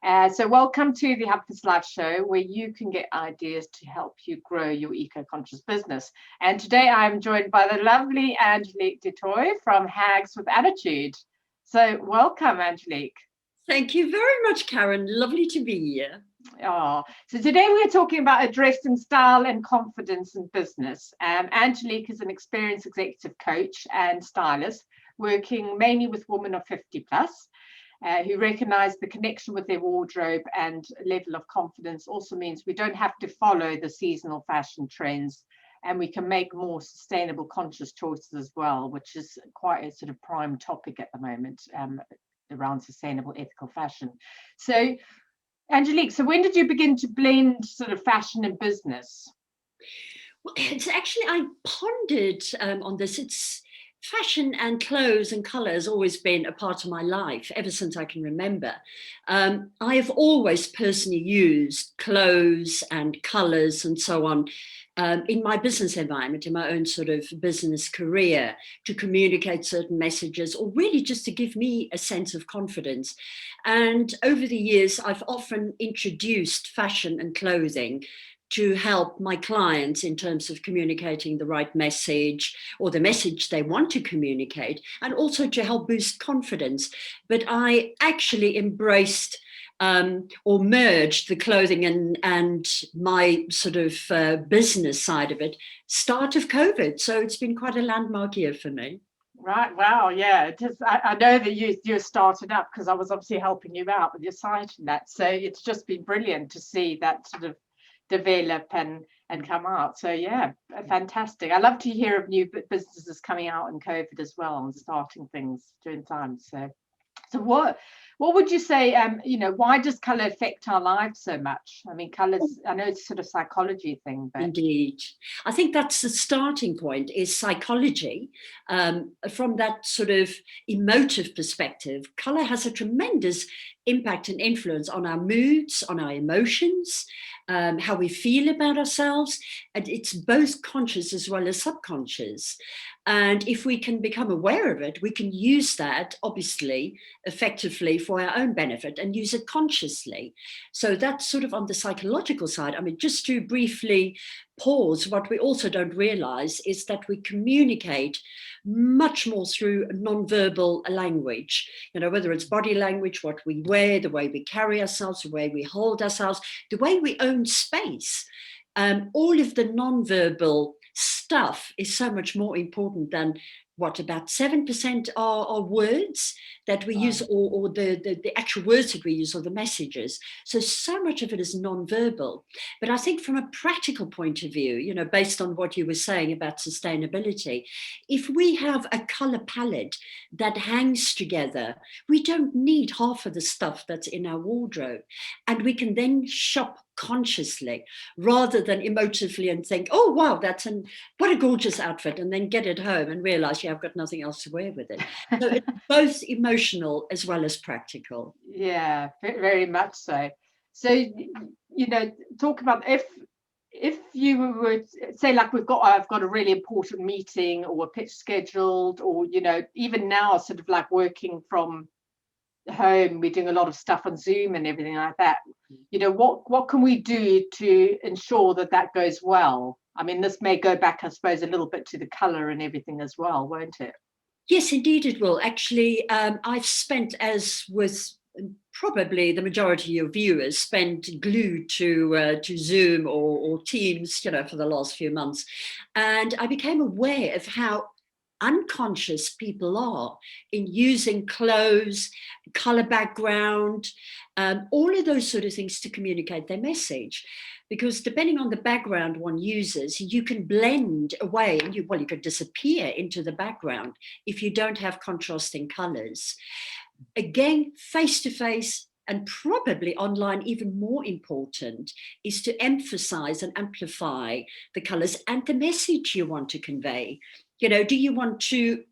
So welcome to the Hub for Life show, where you can get ideas to help you grow your eco-conscious business. And today I'm joined by the lovely Angelique du Toit from Hags with Attitude. So welcome, Angelique. Thank you very much, Karen. Lovely to be here. Oh, so today we're talking about addressing style and confidence in business. Angelique is an experienced executive coach and stylist, working mainly with women of 50 plus. Who recognize the connection with their wardrobe and level of confidence also means we don't have to follow the seasonal fashion trends, and we can make more sustainable, conscious choices as well, which is quite a sort of prime topic at the moment around sustainable, ethical fashion. So, Angelique, so when did you begin to blend sort of fashion and business? Well, it's actually, I pondered on this. It's fashion and clothes and colour has always been a part of my life ever since I can remember. I have always personally used clothes and colours and so on in my business environment, in my own sort of business career, to communicate certain messages or really just to give me a sense of confidence. And over the years, I've often introduced fashion and clothing to help my clients in terms of communicating the right message or the message they want to communicate, and also to help boost confidence. But I actually embraced or merged the clothing and my sort of business side of it, start of COVID. So it's been quite a landmark year for me. Right. Wow. Yeah. It is. I know that you started up because I was obviously helping you out with your site and that. So it's just been brilliant to see that sort of develop and come out. So yeah, fantastic. I love to hear of new businesses coming out in COVID as well and starting things during time. So what would you say, why does color affect our lives so much? I mean, colors, I know it's sort of psychology thing, but Indeed. I think that's the starting point, is psychology. From that sort of emotive perspective, color has a tremendous impact and influence on our moods, on our emotions, how we feel about ourselves. And it's both conscious as well as subconscious. And if we can become aware of it, we can use that, obviously, effectively for our own benefit and use it consciously. So that's sort of on the psychological side. I mean, just to briefly pause, what we also don't realize is that we communicate much more through non-verbal language, whether it's body language, what we wear, the way we carry ourselves, the way we hold ourselves, the way we own space. All of the non-verbal stuff is so much more important than what about 7% are words that we use, or the actual words that we use, or the messages. So much of it is non-verbal. But I think from a practical point of view, based on what you were saying about sustainability, if we have a color palette that hangs together, we don't need half of the stuff that's in our wardrobe. And we can then shop consciously rather than emotively and think, oh wow, what a gorgeous outfit, and then get it home and realize I've got nothing else to wear with it. So it's both emotional as well as practical. Yeah, very much so. So talk about if you would say, like, I've got a really important meeting or a pitch scheduled, or even now sort of like working from home, we're doing a lot of stuff on Zoom and everything like that. What can we do to ensure that goes well? I mean, this may go back, I suppose, a little bit to the color and everything as well, won't it? Yes, indeed it will. Actually, I've spent, as with probably the majority of viewers, spent glued to Zoom or Teams, for the last few months. And I became aware of how unconscious people are in using clothes, color background, all of those sort of things to communicate their message. Because depending on the background one uses, you can blend away and you could disappear into the background if you don't have contrasting colors. Again, face to face, and probably online, even more important, is to emphasize and amplify the colors and the message you want to convey. Do you want to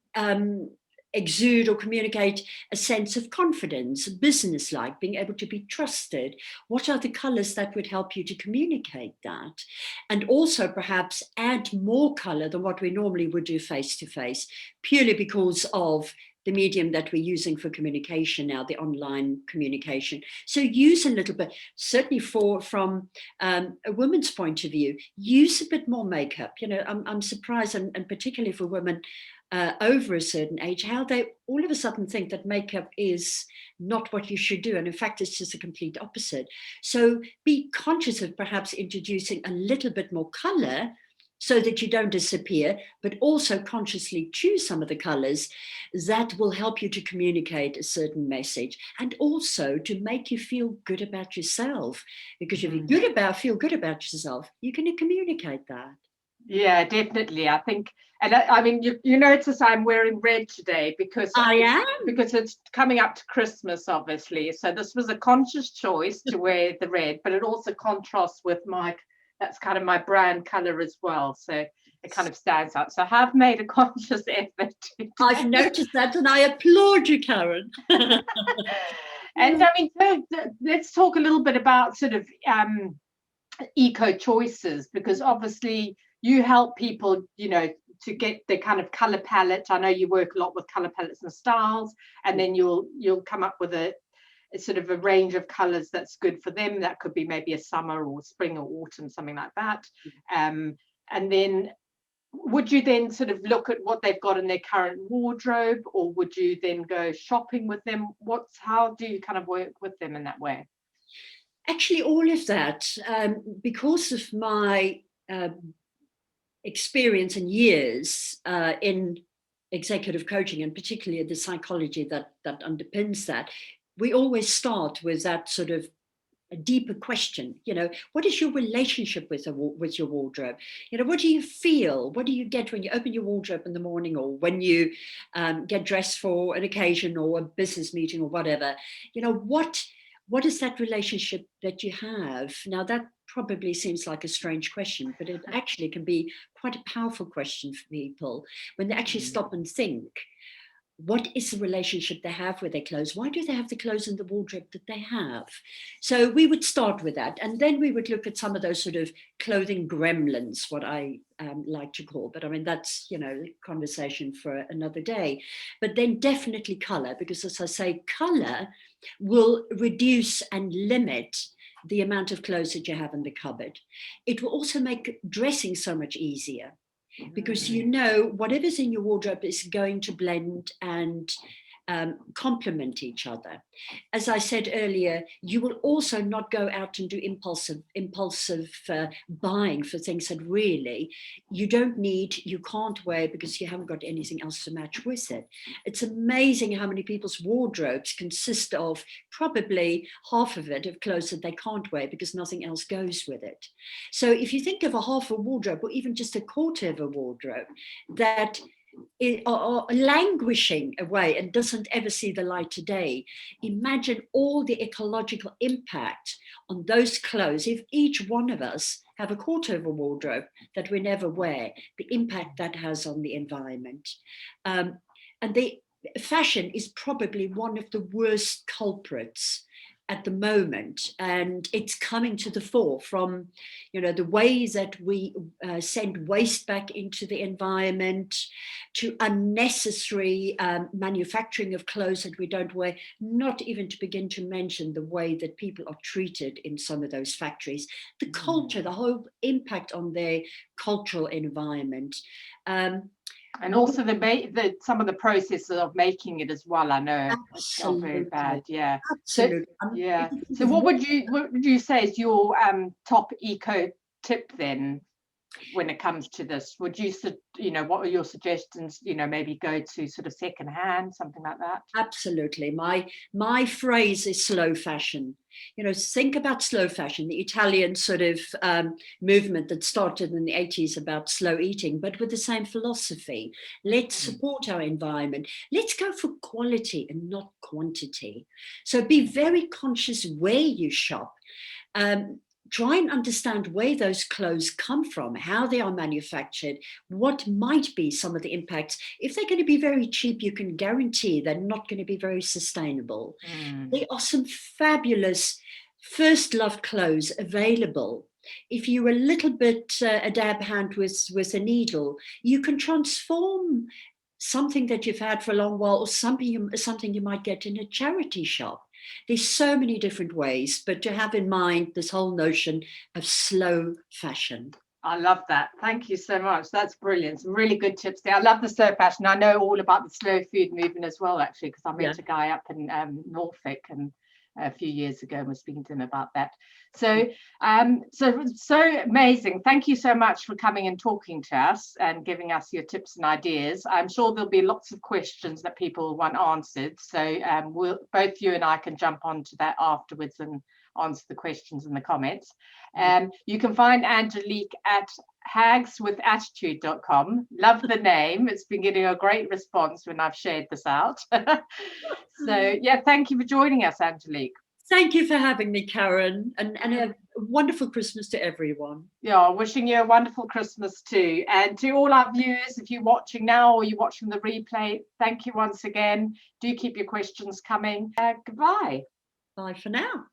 exude or communicate a sense of confidence, business-like, being able to be trusted? What are the colors that would help you to communicate that? And also perhaps add more color than what we normally would do face to face, purely because of the medium that we're using for communication now, the online communication. So use a little bit, certainly from a woman's point of view, use a bit more makeup. I'm surprised, and particularly for women over a certain age, how they all of a sudden think that makeup is not what you should do. And in fact, it's just the complete opposite. So be conscious of perhaps introducing a little bit more color so that you don't disappear, but also consciously choose some of the colors that will help you to communicate a certain message, and also to make you feel good about yourself. Because if you feel good about yourself, you can communicate that. Yeah, definitely. I think, and I mean, you notice I'm wearing red today because it's coming up to Christmas, obviously. So this was a conscious choice to wear the red, but it also contrasts with that's kind of my brand color as well. So it kind of stands out. So I have made a conscious effort. I've noticed that, and I applaud you, Karen. And I mean, let's talk a little bit about sort of eco choices, because obviously you help people, to get the kind of color palette. I know you work a lot with color palettes and styles, and then you'll come up with a sort of a range of colors that's good for them. That could be maybe a summer or spring or autumn, something like that. And then would you then sort of look at what they've got in their current wardrobe, or would you then go shopping with them? How do you kind of work with them in that way? Actually, all of that, because of my experience and years in executive coaching, and particularly the psychology that underpins that, we always start with that sort of a deeper question. What is your relationship with your wardrobe? What do you feel? What do you get when you open your wardrobe in the morning, or when you get dressed for an occasion or a business meeting or whatever? What is that relationship that you have? Now, that probably seems like a strange question, but it actually can be quite a powerful question for people when they actually stop and think. What is the relationship they have with their clothes? Why do they have the clothes in the wardrobe that they have? So we would start with that. And then we would look at some of those sort of clothing gremlins, what I like to call. But I mean, that's, conversation for another day. But then definitely color, because as I say, color will reduce and limit the amount of clothes that you have in the cupboard. It will also make dressing so much easier, because whatever's in your wardrobe is going to blend and complement each other. As I said earlier, you will also not go out and do impulsive buying for things that really you don't need, you can't wear because you haven't got anything else to match with it. It's amazing how many people's wardrobes consist of probably half of it of clothes that they can't wear because nothing else goes with it. So if you think of a half a wardrobe, or even just a quarter of a wardrobe that are languishing away and doesn't ever see the light today, imagine all the ecological impact on those clothes. If each one of us have a quarter of a wardrobe that we never wear, the impact that has on the environment. And the fashion is probably one of the worst culprits at the moment, and it's coming to the fore from the ways that we send waste back into the environment, to unnecessary manufacturing of clothes that we don't wear, not even to begin to mention the way that people are treated in some of those factories, the culture, the whole impact on their cultural environment. And also some of the processes of making it as well, I know, are very bad. Yeah. Absolutely. So what would you say is your top eco tip then, when it comes to this? Would you, what are your suggestions? Maybe go to sort of secondhand, something like that. Absolutely. My phrase is slow fashion. Think about slow fashion, the Italian sort of movement that started in the 80s about slow eating, but with the same philosophy. Let's support our environment. Let's go for quality and not quantity. So be very conscious where you shop. Try and understand where those clothes come from, how they are manufactured, what might be some of the impacts. If they're going to be very cheap, you can guarantee they're not going to be very sustainable. There are some fabulous first love clothes available. If you're a little bit a dab hand with a needle, you can transform something that you've had for a long while, or something you might get in a charity shop. There's so many different ways, but to have in mind this whole notion of slow fashion. I love that. Thank you so much. That's brilliant. Some really good tips there. I love the slow fashion. I know all about the slow food movement as well, actually, because I met a guy up in Norfolk and a few years ago and was speaking to him about that. So, so amazing. Thank you so much for coming and talking to us and giving us your tips and ideas. I'm sure there'll be lots of questions that people want answered. So both you and I can jump onto that afterwards and answer the questions in the comments. You can find Angelique at hagswithattitude.com. Love the name. It's been getting a great response when I've shared this out. So yeah, thank you for joining us, Angelique. Thank you for having me, Karen, and a wonderful Christmas to everyone. Yeah, wishing you a wonderful Christmas too. And to all our viewers, if you're watching now or you're watching the replay, thank you once again. Do keep your questions coming. Goodbye. Bye for now.